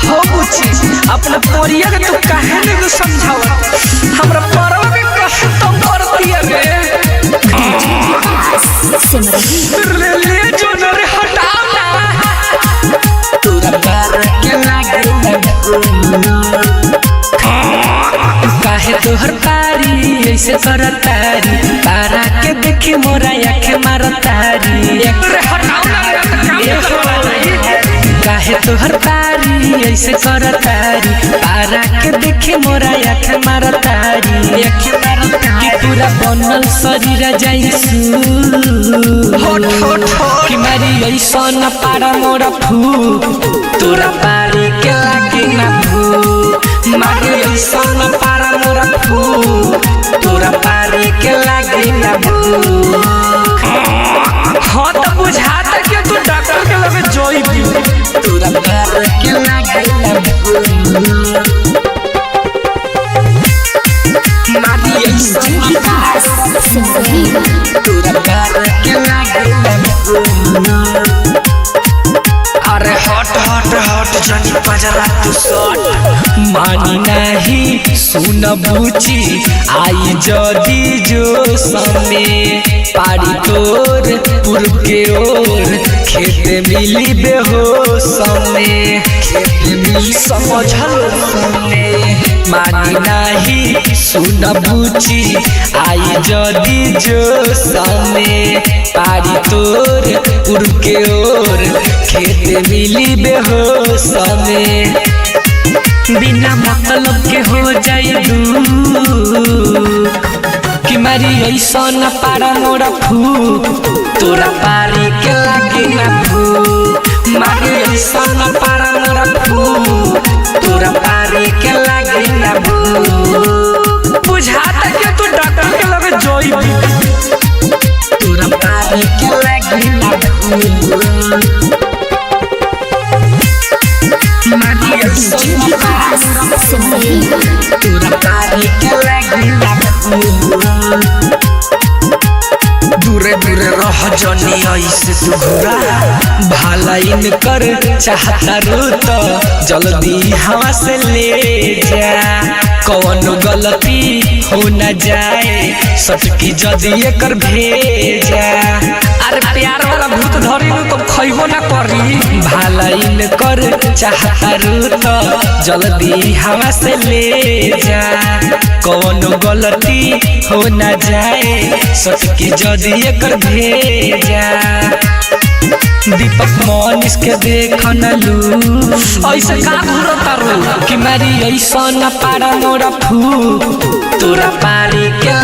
हो बुची अपना परिया के तू काहे नहीं समझावत हमरा परवा के कष्ट तुम कर दिया रे ले जो न रे हटाओ ना तोरा प्यार के लागे काहे तोहर पारी ऐसे करतारी तारा के देखी मोरा आँखें मारतारी रे हटाओ ना काहे तोहर पारी ऐसे करतारी तारा के देखी मोरा आँखें मारतारी कि पूरा बनल शरीर जैसू कि मारी ऐसा न पारा मोरा फू तोरा पारी के लागे ना भू मारी ऐसा न पारा मोरा फू तोरा पारी के लागे ना भू हाँ तो बुझाता कि तू डॉक्टर के लगे जोई भी तोरा पारी के लागे ना भू मारी ऐसा न तोरा पारी के लागे ना भू अरे हट हट हट जनी पजरा तू सट मानी नहीं सुन बुची आई जदी जो समय पारी तोर पूर्व के ओर खेत मिली बेहोश में खेत मिली समझल समय मानी नहीं सुन बुची आई जदी जो समय पारी तोर पूर्व के ओर खेत मिली बेहोश में बिना मतलब के हो जाए कि मारी ऐसा न पारा मोरा फू तोरा पारी के लागे ना भू मारी ऐसा न पारा मोरा फू तोरा पारी के लागे ना भू बुझाता कि तू डॉक्टर के लगे जोई भी तोरा पारी के लागे ना भू दूरे दूरे रह जनी ऐसे तू घुरा भलाई कर चाहता रू तो जल्दी हवा से ले जा कौन गलती हो न जाए सटकी जदी एकर भेजा अरे प्यार वाला भूत धरी तो खइबो ना करी भलाई कर चाहता रू तो जल्दी हवा से ले जा कौन गलती हो न जाए सटकी जदी एकर भेजा दीपक मनीष के देख न लू ऐसे का घुरता रू कि मारी ऐसा न पारा मोरा फू तोरा पारी के